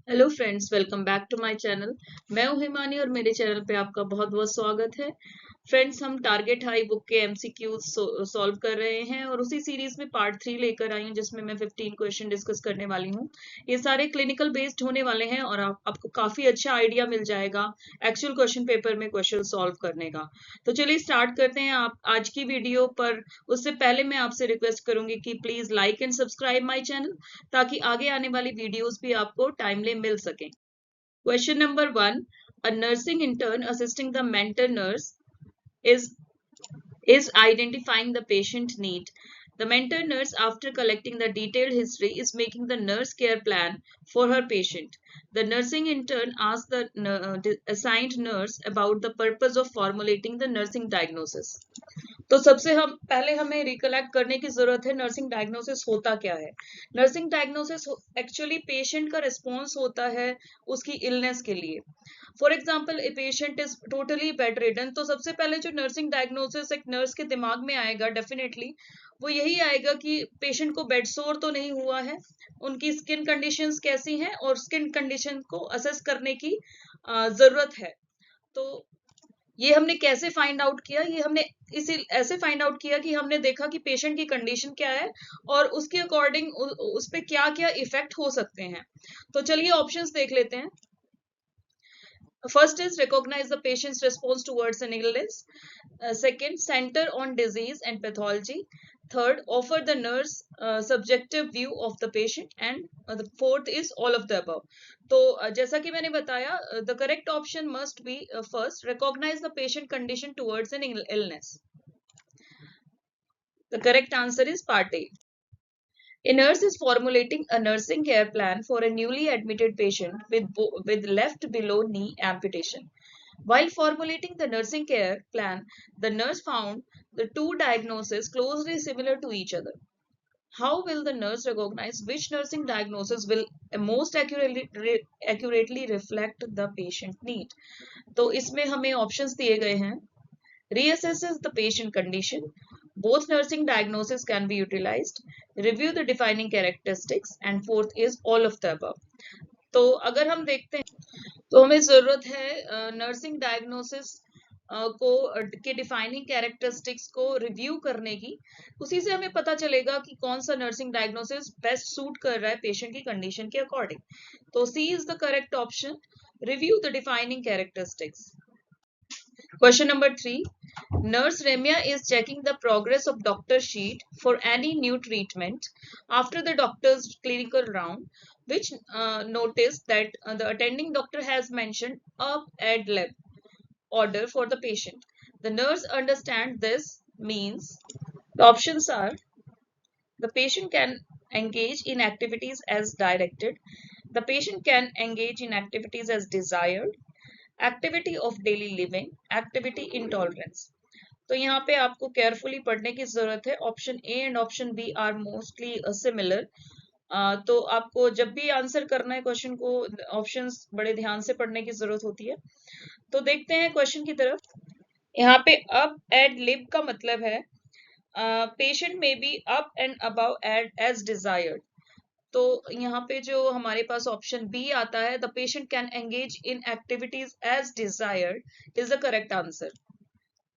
Hello friends, welcome back to my channel. मैं हूं हिमानी और मेरे चैनल पे आपका बहुत बहुत स्वागत है। फ्रेंड्स, हम टारगेट हाई बुक के एमसीक्यूज सॉल्व कर रहे हैं और उसी सीरीज में पार्ट 3 लेकर आई हूं जिसमें मैं 15 क्वेश्चन डिस्कस करने वाली हूं। ये सारे क्लिनिकल बेस्ड होने वाले हैं और आपको काफी अच्छा आइडिया मिल जाएगा एक्चुअल क्वेश्चन पेपर में क्वेश्चन सॉल्व करने का। तो चलिए स्टार्ट करते हैं आप आज की वीडियो पर। उससे पहले मैं आपसे रिक्वेस्ट करूंगी कि please like and subscribe my channel ताकि आगे आने वाली वीडियोस भी आपको टाइमली मिल सके। Question number 1. A nursing intern assisting the mentor nurse is is identifying the patient need. The mentor nurse, after collecting the detailed history, is making the nurse care plan for her patient. The nursing intern asks the assigned nurse about the purpose of formulating the nursing diagnosis. तो सबसे हम पहले हमें recollect करने की जरूरत है nursing diagnosis होता क्या है। नर्सिंग डायग्नोसिस एक्चुअली पेशेंट का रिस्पॉन्स होता है उसकी इलनेस के लिए। For example a patient is totally bed ridden, तो सबसे पहले जो नर्सिंग डायग्नोसिस एक नर्स के दिमाग में आएगा डेफिनेटली वो यही आएगा कि पेशेंट को बेड सोर तो नहीं हुआ है, उनकी स्किन कंडीशंस कैसी हैं और स्किन कंडीशन को असेस करने की जरूरत है। तो ये हमने कैसे फाइंड आउट किया? ये हमने इसी ऐसे फाइंड आउट किया कि हमने देखा कि पेशेंट की कंडीशन क्या है और उसके अकॉर्डिंग उस पे क्या क्या इफेक्ट हो सकते हैं। तो चलिए ऑप्शंस देख लेते हैं। First is recognize the patient's response towards an illness. Second, center on disease and pathology. Third, offer the nurse subjective view of the patient. And the fourth is all of the above. तो जैसा कि मैंने बताया, the correct option must be first, recognize the patient condition towards an illness. The correct answer is part A. A nurse is formulating a nursing care plan for a newly admitted patient with left below knee amputation. While formulating the nursing care plan, the nurse found the two diagnoses closely similar to each other. How will the nurse recognize which nursing diagnosis will most accurately reflect the patient need? तो इसमें हमें options दिए गए हैं। Reassesses the patient condition. Both nursing diagnoses can be utilized. Review the defining characteristics. And fourth is all of the above. तो अगर हम देखते हैं तो हमें जरूरत है नर्सिंग डायग्नोसिस को के डिफाइनिंग कैरेक्टरिस्टिक्स को रिव्यू करने की। उसी से हमें पता चलेगा कि कौन सा नर्सिंग डायग्नोसिस बेस्ट सूट कर रहा है पेशेंट की कंडीशन के अकॉर्डिंग। तो C is the correct option, review the defining characteristics. Question number 3. Nurse Remya is checking the progress of doctor sheet for any new treatment after the doctor's clinical round, which noticed that the attending doctor has mentioned a ad lib order for the patient. The nurse understands this means the options are: the patient can engage in activities as directed, the patient can engage in activities as desired, activity of daily living, activity intolerance. तो यहाँ पे आपको carefully पढ़ने की जरूरत है। Option A and option B are mostly similar. तो आपको जब भी आंसर करना है क्वेश्चन को ऑप्शंस बड़े ध्यान से पढ़ने की जरूरत होती है। तो देखते हैं क्वेश्चन की तरफ। यहाँ पे अप एड लिब का मतलब है पेशेंट में be up and above ad as desired. तो यहाँ पे जो हमारे पास ऑप्शन बी आता है, the patient can engage in activities as desired is the correct answer.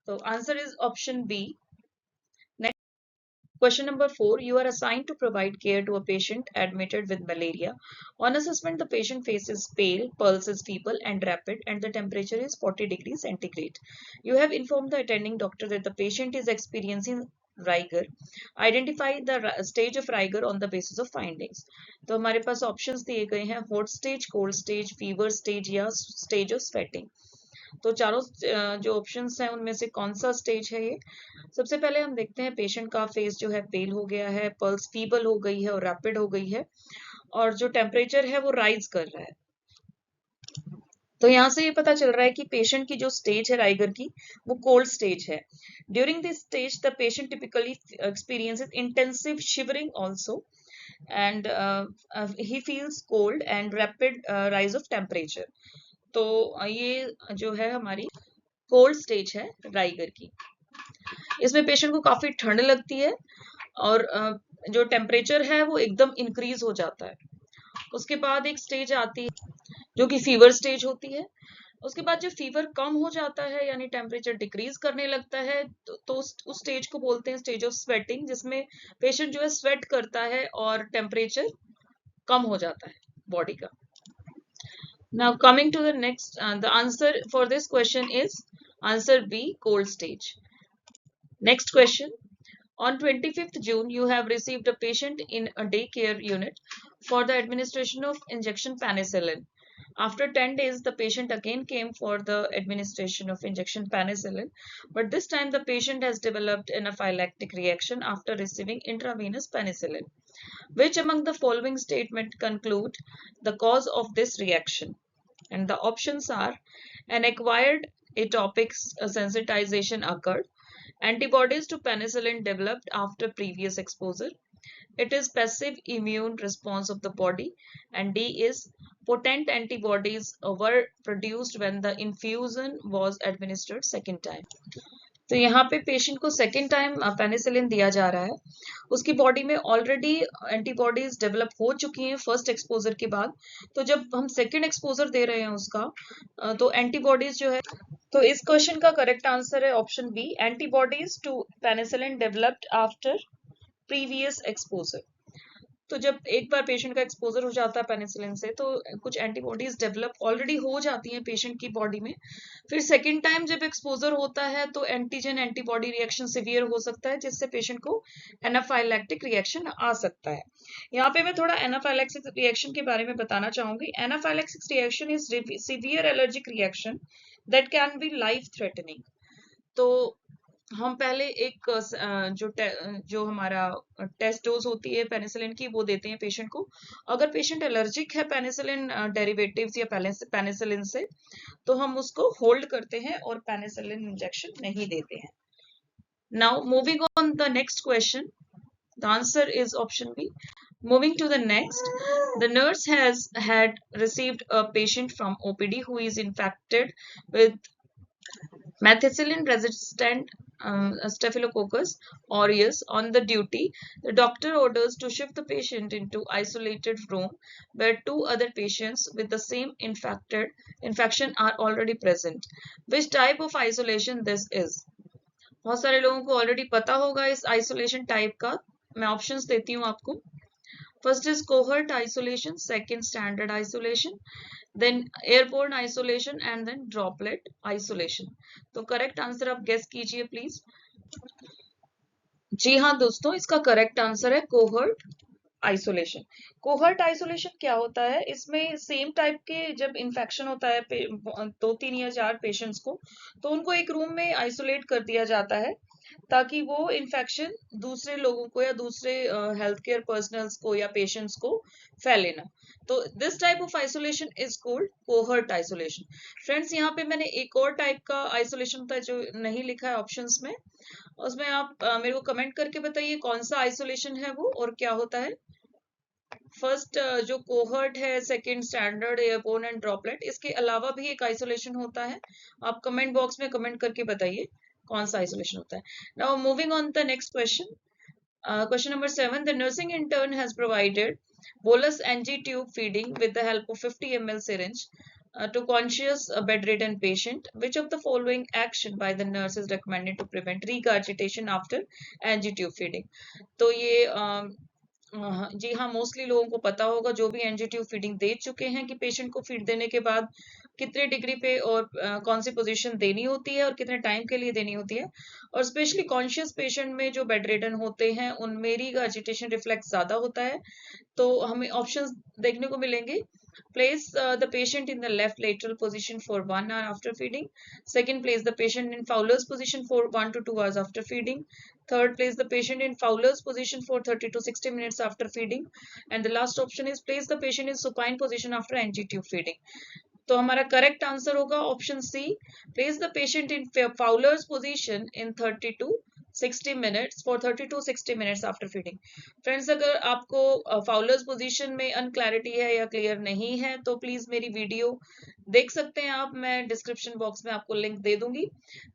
तो answer is option B. Question number 4. You are assigned to provide care to a patient admitted with malaria. On assessment, the patient face is pale, pulse is feeble and rapid, and the temperature is 40 degrees centigrade. You have informed the attending doctor that the patient is experiencing rigor. Identify the stage of rigor on the basis of findings. तो हमारे पास options दिए गए हैं: hot stage, cold stage, fever stage या stage of sweating। तो चारों जो options हैं उनमें से कौन सा स्टेज है ये? सबसे पहले हम देखते हैं पेशेंट का फेस जो है पेल हो गया है, पल्स फीबल हो गई है और रैपिड हो गई है, और जो टेम्परेचर है वो राइज कर रहा है। तो यहाँ से ये पता चल रहा है कि पेशेंट की जो स्टेज है राइगर की वो कोल्ड स्टेज है। During this stage the patient typically experiences intensive shivering also and he feels cold and rapid rise of temperature. तो ये जो है हमारी कोल्ड स्टेज है राइगर की। इसमें पेशेंट को काफी ठंड लगती है और जो टेम्परेचर है वो एकदम इंक्रीज हो जाता है। उसके बाद एक स्टेज आती है जो कि फीवर स्टेज होती है। उसके बाद जब फीवर कम हो जाता है यानी टेम्परेचर डिक्रीज करने लगता है तो उस स्टेज को बोलते हैं स्टेज ऑफ स्वेटिंग, जिसमें पेशेंट जो है स्वेट करता है और टेम्परेचर कम हो जाता है बॉडी का। Now coming to the next, the answer for this question is answer B, cold stage. Next question. On 25th June, you have received a patient in a daycare unit for the administration of injection penicillin. After 10 days, the patient again came for the administration of injection penicillin, but this time the patient has developed an anaphylactic reaction after receiving intravenous penicillin. Which among the following statement conclude the cause of this reaction? And the options are: an acquired atopic sensitization occurred, antibodies to penicillin developed after previous exposure, it is passive immune response of the body, and D is potent antibodies were produced when the infusion was administered second time. तो यहाँ पे patient को second time penicillin दिया जा रहा है, उसकी body में ऑलरेडी एंटीबॉडीज डेवलप हो चुकी हैं फर्स्ट एक्सपोजर के बाद, तो जब हम सेकेंड एक्सपोजर दे रहे हैं उसका तो एंटीबॉडीज जो है, तो इस क्वेश्चन का करेक्ट आंसर है option B, antibodies to penicillin developed after previous exposure. तो जब एक बार पेशेंट का एक्सपोजर हो जाता है पेनिसिलिन से तो कुछ एंटीबॉडीज डेवलप ऑलरेडी हो जाती हैं पेशेंट की बॉडी में, फिर सेकेंड टाइम जब एक्सपोजर होता है तो एंटीजन एंटीबॉडी रिएक्शन सिवियर हो सकता है, जिससे पेशेंट को एनाफाइलैक्टिक रिएक्शन आ सकता है। यहाँ पे मैं थोड़ा एनाफाइलैक्टिक रिएक्शन के बारे में बताना चाहूंगी। Anaphylactic reaction is severe allergic reaction that can be life threatening. तो हम पहले एक जो हमारा टेस्ट डोज होती है पेनिसिलिन की वो देते हैं पेशेंट को। अगर पेशेंट एलर्जिक है पेनिसिलिन डेरिवेटिव्स या पेनिसिलिन से तो हम उसको होल्ड करते हैं और पेनिसिलिन इंजेक्शन नहीं देते हैं। Now moving on the next question, the answer is option B. Moving to the next, the nurse has had received a patient from OPD who is infected with methicillin-resistant Staphylococcus aureus on the duty. The doctor orders to shift the patient into isolated room where two other patients with the same infection are already present. Which type of isolation this is? बहुत सारे लोगों को already पता होगा इस isolation type का। मैं options देती हूँ आपको। First is cohort isolation, second standard isolation, then airborne isolation and then droplet isolation। तो करेक्ट आंसर आप गेस कीजिए प्लीज। जी हाँ दोस्तों, इसका करेक्ट आंसर है कोहर्ट आइसोलेशन। कोहर्ट आइसोलेशन क्या होता है, इसमें सेम टाइप के जब इन्फेक्शन होता है 2, 3 या 4 पेशेंट्स को, तो उनको एक रूम में आइसोलेट कर दिया जाता है ताकि वो इन्फेक्शन दूसरे लोगों को या दूसरे हेल्थ केयर पर्सनल्स को या पेशेंट्स को फैले ना। तो this type of isolation is called cohort isolation. Friends, यहाँ पे मैंने एक और टाइप का आइसोलेशन होता है जो नहीं लिखा है ऑप्शंस में, उसमें आप मेरे को कमेंट करके बताइए कौन सा आइसोलेशन है वो और क्या होता है। फर्स्ट जो कोहर्ट है, second standard, airborne and droplet, इसके अलावा भी एक आइसोलेशन होता है। आप कमेंट बॉक्स में कमेंट करके बताइए कौन सा आइसोलेशन होता है। Now moving on the next question, question number 7, the nursing intern has provided bolus NG tube feeding with the help of 50 ml syringe to conscious bedridden patient. Which of the following action by the nurse is recommended to prevent regurgitation after NG tube feeding? तो ये जी हाँ, mostly लोगों को पता होगा जो भी NG tube feeding दे चुके हैं कि पेशेंट को फीड देने के बाद कितने डिग्री पे और कौन सी पोजीशन देनी होती है और कितने टाइम के लिए देनी होती है। और स्पेशली कॉन्शियस पेशेंट में जो बेड रिडन होते हैं उनमें रिगर्जिटेशन रिफ्लेक्स ज्यादा होता है। तो हमें ऑप्शंस देखने को मिलेंगे। Place the patient in the left lateral position for 1 hour after feeding. Second, place the patient in Fowler's position for 1 to 2 hours after feeding. Third, place the patient in Fowler's position for 30 to 60 minutes after feeding. And the last option is place the patient in supine position after NG tube feeding. तो हमारा correct answer होगा option C, place the patient in Fowler's position in 30 to 60 minutes for 30 to 60 minutes after feeding। Friends, अगर आपको Fowler's position में unclarity है या clear नहीं है तो प्लीज मेरी वीडियो देख सकते हैं आप, मैं डिस्क्रिप्शन बॉक्स में आपको लिंक दे दूंगी।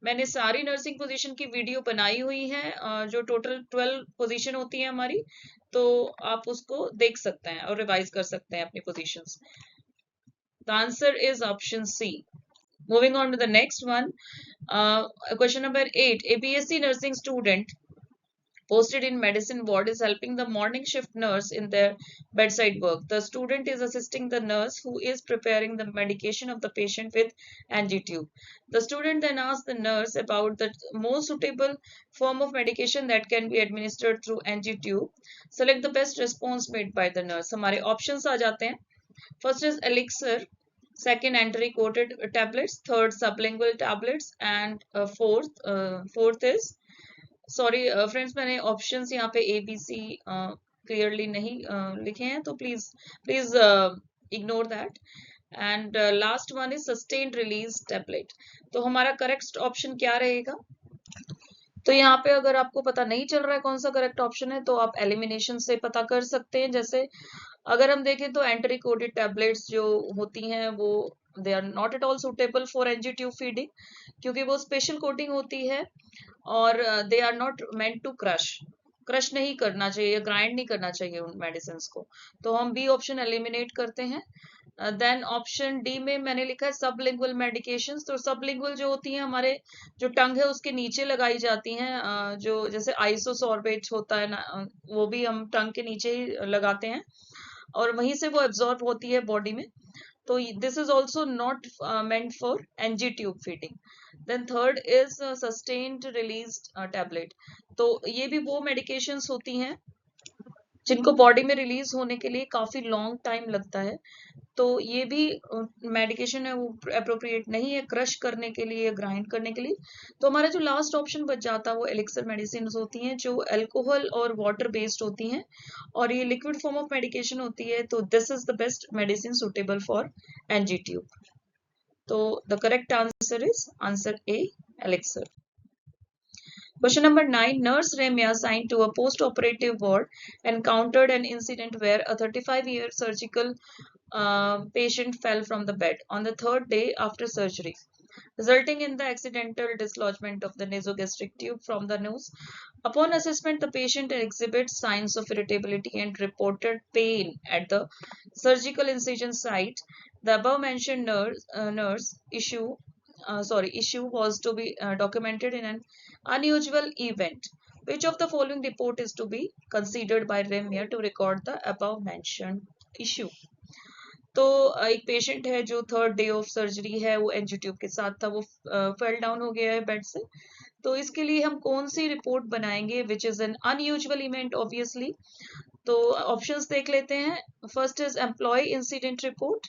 मैंने सारी नर्सिंग पोजीशन की वीडियो बनाई हुई है, जो टोटल 12 पोजीशन होती है हमारी, तो आप उसको देख सकते हैं और रिवाइज कर सकते हैं अपनी positions. The answer is option C. Moving on to the next one, question number 8. A BSc nursing student posted in medicine ward is helping the morning shift nurse in their bedside work. The student is assisting the nurse who is preparing the medication of the patient with NG tube. The student then asks the nurse about the most suitable form of medication that can be administered through NG tube. Select the best response made by the nurse. हमारे options आ जाते हैं. First is elixir, second entry coated tablets, third sublingual tablets, and fourth is sorry friends, मैंने options यहाँ पे A B see clearly नहीं लिखे हैं, तो please please ignore that. And last one is sustained release tablet. तो हमारा correct option क्या रहेगा? तो यहाँ पे अगर आपको पता नहीं चल रहा है कौन सा करेक्ट ऑप्शन है, तो आप एलिमिनेशन से पता कर सकते हैं। जैसे अगर हम देखें तो एंट्री कोडेड टैबलेट्स जो होती हैं वो they are not at all suitable for NG tube feeding, क्योंकि वो स्पेशल कोटिंग होती है और they are not meant to crush नहीं करना चाहिए या ग्राइंड नहीं करना चाहिए उन मेडिसिन को। तो हम बी ऑप्शन एलिमिनेट करते हैं। देन ऑप्शन डी में मैंने लिखा है सबलिंगुअल मेडिकेशंस। तो सबलिंगुअल जो होती हैं हमारे जो टंग है उसके नीचे लगाई जाती हैं, जो जैसे आइसोसॉर्बेट होता है ना, वो भी हम टंग के नीचे ही लगाते हैं और वहीं से वो एब्जॉर्ब होती है बॉडी में। तो this is also not meant for NG tube feeding. Then third is sustained release tablet. तो ये भी वो मेडिकेशंस होती हैं जिनको बॉडी में रिलीज होने के लिए काफी लॉन्ग टाइम लगता है। तो ये भी मेडिकेशन है वो अप्रोप्रिएट नहीं है क्रश करने के लिए, ग्राइंड करने के लिए। तो हमारा जो लास्ट ऑप्शन बच जाता है वो एलिक्सर मेडिसिन होती हैं जो अल्कोहल और वाटर बेस्ड होती हैं और ये लिक्विड फॉर्म ऑफ मेडिकेशन होती है। तो this is the best medicine suitable for NG tube. तो the correct answer is answer A, elixir. Question number 9. Nurse Remya, assigned to a post-operative ward, encountered an incident where a 35-year surgical patient fell from the bed on the third day after surgery, resulting in the accidental dislodgement of the nasogastric tube from the nose. Upon assessment, the patient exhibits signs of irritability and reported pain at the surgical incision site. The above-mentioned issue was to be documented in an unusual event. Which of the following report is to be considered by Remya to record the above mentioned issue? तो एक patient है जो third day of surgery है, वो NG tube के साथ था, वो फेल डाउन हो गया है बेड से। तो इसके लिए हम कौन सी रिपोर्ट बनाएंगे which is an unusual event obviously. तो ऑप्शंस देख लेते हैं। First is employ incident report,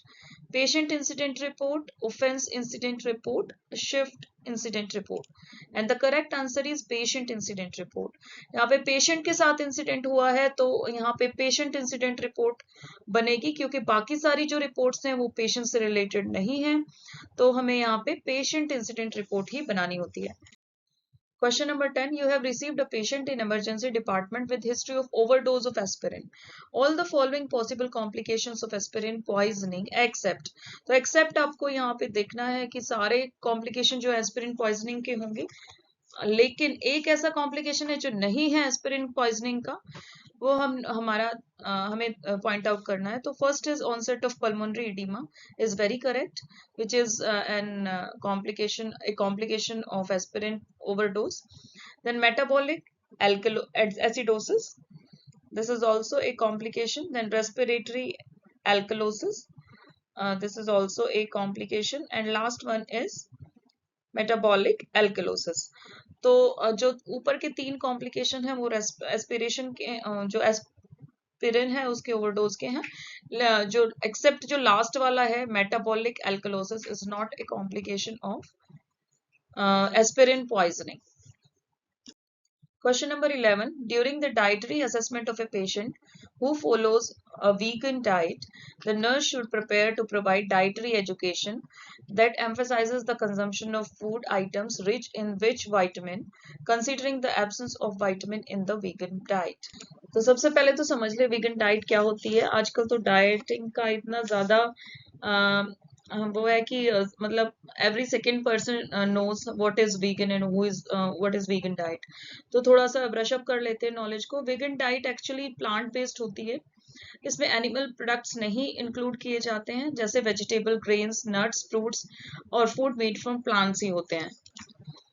patient incident report, offense incident report, shift incident report, and the correct answer is patient incident report. यहाँ पे patient के साथ incident हुआ है तो यहाँ पे patient incident report बनेगी, क्योंकि बाकी सारी जो reports हैं वो patient से related नहीं है, तो हमें यहाँ पे patient incident report ही बनानी होती है। Question number 10. You have received a patient in emergency department with history of overdose of aspirin. All the following possible complications of aspirin poisoning except. तो except आपको यहाँ पे देखना है कि सारे complication जो एस्पिरिन पॉइजनिंग के होंगे, लेकिन एक ऐसा कॉम्प्लिकेशन है जो नहीं है एस्पिरिन पॉइजनिंग का, वो हमें पॉइंट आउट करना है। तो first is onset of pulmonary oedema is very correct, which is an complication of aspirin overdose. Then metabolic acidosis, this is also a complication. Then respiratory alkalosis, this is also a complication. And last one is metabolic alkalosis. तो जो ऊपर के तीन complication है वो aspiration के जो aspirin है उसके ओवरडोज के हैं, जो एक्सेप्ट जो लास्ट वाला है metabolic alkalosis is not a complication of aspirin poisoning. Question number 11. During the dietary assessment of a patient who follows a vegan diet, the nurse should prepare to provide dietary education that emphasizes the consumption of food items rich in which vitamin, considering the absence of vitamin in the vegan diet. तो सबसे पहले तो समझ ले vegan diet क्या होती है। आजकल तो डाइटिंग का इतना ज़्यादा वो है कि मतलब every second person knows what is vegan and who is what is vegan diet. तो थोड़ा सा ब्रश अप कर लेते हैं नॉलेज को। Vegan diet actually plant based होती है। इसमें एनिमल प्रोडक्ट्स नहीं इंक्लूड किए जाते हैं, जैसे वेजिटेबल, ग्रेन्स, नट्स, फ्रूट्स और फूड मेड फ्रॉम प्लांट्स ही होते हैं।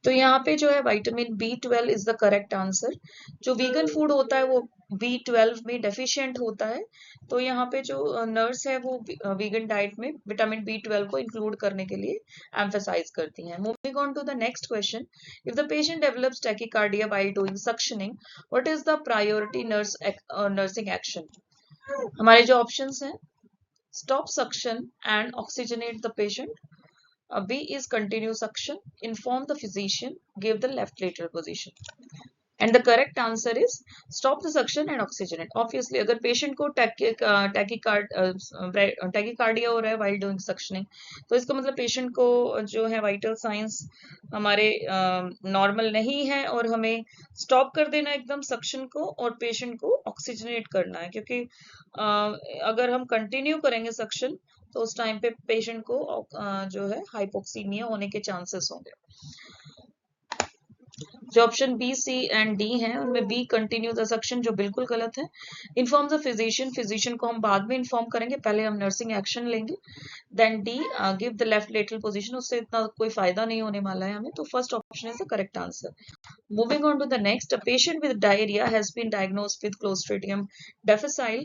तो यहाँ पे जो है vitamin B12 is the correct answer. जो वीगन फूड होता है वो B12 में डेफिशिएंट होता है। तो यहाँ पे जो नर्स है वो वीगन डाइट में विटामिन B12 को इंक्लूड करने के लिए एम्फेसाइज करती हैं। Moving on to the next question, if the patient develops tachycardia while doing suctioning, what is the priority nursing action? हमारे जो ऑप्शंस हैं, stop suction and oxygenate the patient. B is continue suction, inform the physician, give the left lateral position. And the correct answer is stop the suction and oxygenate. Obviously, अगर patient को tachycardia हो रहा है while doing suctioning, तो इसका मतलब patient को जो है vital signs हमारे नॉर्मल नहीं है और हमें स्टॉप कर देना एकदम सक्शन को और पेशेंट को ऑक्सीजनेट करना है, क्योंकि अगर हम कंटिन्यू करेंगे सक्शन तो उस टाइम पे पेशेंट को जो है हाइपोक्सीमिया होने के चांसेस होंगे। जो option B, C and D हैं उनमें बी कंटिन्यू द सक्शन जो बिल्कुल गलत है। इन्फॉर्म द फिजिशियन, फिजिशियन को हम बाद में इन्फॉर्म करेंगे, पहले हम नर्सिंग एक्शन लेंगे। Then D, give the left lateral position, उससे इतना कोई फायदा नहीं होने वाला है हमें, तो first option is the correct answer. Moving on to the next, a patient with diarrhea has been diagnosed with Clostridium difficile.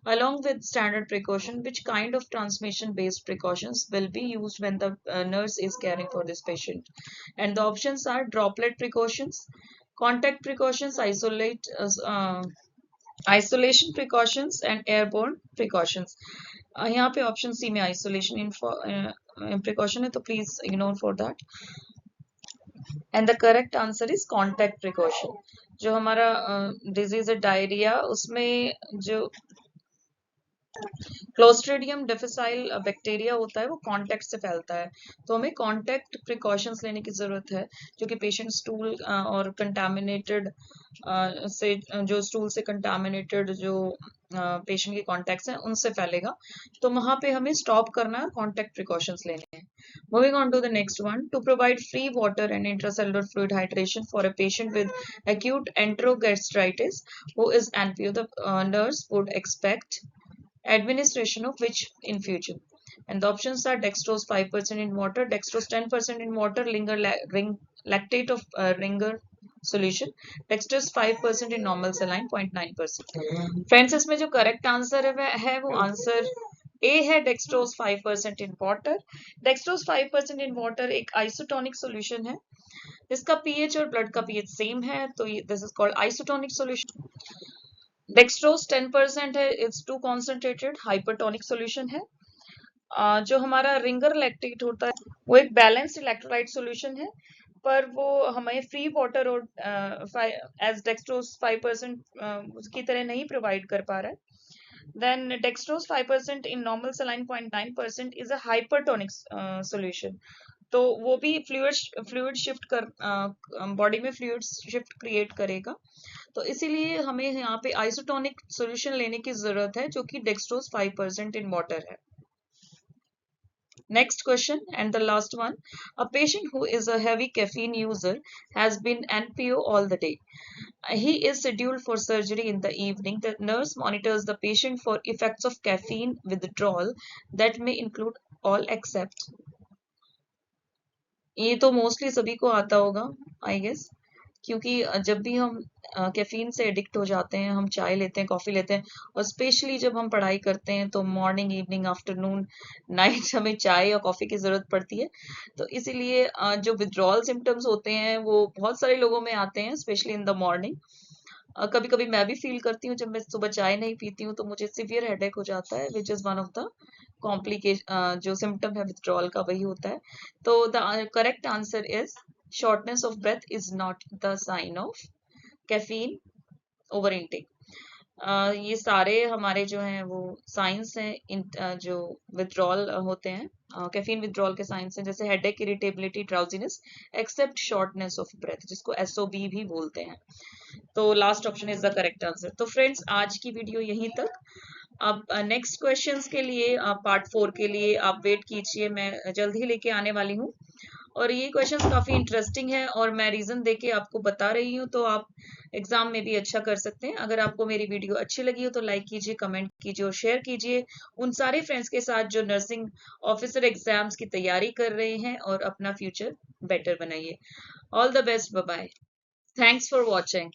Along with standard precaution, which kind of transmission-based precautions will be used when the nurse is caring for this patient? And the options are droplet precautions, contact precautions, isolation precautions, and airborne precautions. यहाँ पे option C में isolation precaution है, तो please ignore for that. And the correct answer is contact precaution. जो हमारा disease है diarrhoea, उसमें जो क्लोस्ट्रिडियम डिफिसाइल बैक्टीरिया होता है वो कांटेक्ट से फैलता है, तो हमें कांटेक्ट प्रिकॉशंस लेने की जरूरत है, जो कि पेशेंट स्टूल और कंटामिनेटेड से जो स्टूल से कंटामिनेटेड जो पेशेंट के कॉन्टेक्ट्स हैं उनसे फैलेगा, तो वहां पे हमें स्टॉप करना है, कॉन्टेक्ट प्रिकॉशंस लेने हैं। Moving on to the next one, to provide free water and intracellular fluid hydration for a patient with acute enterogastritis who is NPO, the nurse would expect administration of which infusion? And the options are dextrose 5% in water, dextrose 10% in water, lactate of Ringer solution, dextrose 5% in normal saline 0.9%. Friends, इसमें जो correct answer है वो answer A है, dextrose 5% in water. Dextrose 5% in water एक isotonic solution है, इसका pH और blood का पीएच सेम है, तो this is called isotonic solution. Dextrose 10% है, it's too concentrated hypertonic solution है। जो हमारा रिंगर लैक्टेट होता है वो एक बैलेंस्ड इलेक्ट्रोलाइट सॉल्यूशन है, पर वो हमें फ्री वाटर और एज डेक्सट्रोज 5% उसकी तरह नहीं प्रोवाइड कर पा रहा है। Then dextrose 5% in normal saline 0.9% is a hypertonic solution. तो वो भी फ्लूइड शिफ्ट कर बॉडी में फ्लूइड शिफ्ट क्रिएट करेगा, तो इसीलिए हमें यहाँ पे आइसोटोनिक सॉल्यूशन लेने की जरूरत है, जो कि डेक्सट्रोज 5% इन वाटर है। Next question and the last one. A patient who is a heavy caffeine user has been NPO all the day. He is scheduled for surgery in the evening. The nurse monitors the patient for effects of caffeine withdrawal that may include all except. ये तो mostly सभी को आता होगा I guess, क्योंकि जब भी हम कैफीन से एडिक्ट हो जाते हैं, हम चाय लेते हैं, कॉफी लेते हैं, और स्पेशली जब हम पढ़ाई करते हैं तो मॉर्निंग, इवनिंग, आफ्टरनून, नाइट हमें चाय या कॉफी की जरूरत पड़ती है। तो इसीलिए जो विड्रॉल सिम्टम्स होते हैं वो बहुत सारे लोगों में आते हैं, स्पेशली इन द मॉर्निंग। कभी कभी मैं भी फील करती हूँ, जब मैं सुबह चाय नहीं पीती हूँ तो मुझे सिवियर हेडेक हो जाता है, which is one of the complication, जो सिम्टम है विथड्रॉल का वही होता है। तो the correct answer is shortness of breath is not the sign of caffeine over intake. ये सारे हमारे जो हैं वो साइंस हैं जो विथड्रॉल होते हैं, कैफीन विथड्रॉल के साइंस हैं, जैसे headache, irritability, drowsiness, except shortness of breath, जिसको SOB भी बोलते हैं। तो last option is the correct answer. तो फ्रेंड्स, आज की वीडियो यहीं तक। अब नेक्स्ट क्वेश्चंस के लिए आप पार्ट 4 के लिए आप वेट कीजिए, मैं जल्द ही लेके आने वाली हूँ। और ये क्वेश्चंस काफी इंटरेस्टिंग है और मैं रीजन देके आपको बता रही हूँ, तो आप एग्जाम में भी अच्छा कर सकते हैं। अगर आपको मेरी वीडियो अच्छी लगी हो तो लाइक कीजिए, कमेंट कीजिए और शेयर कीजिए उन सारे फ्रेंड्स के साथ जो नर्सिंग ऑफिसर एग्जाम्स की तैयारी कर रहे हैं, और अपना फ्यूचर बेटर बनाइए। All the best, bye bye, thanks for watching.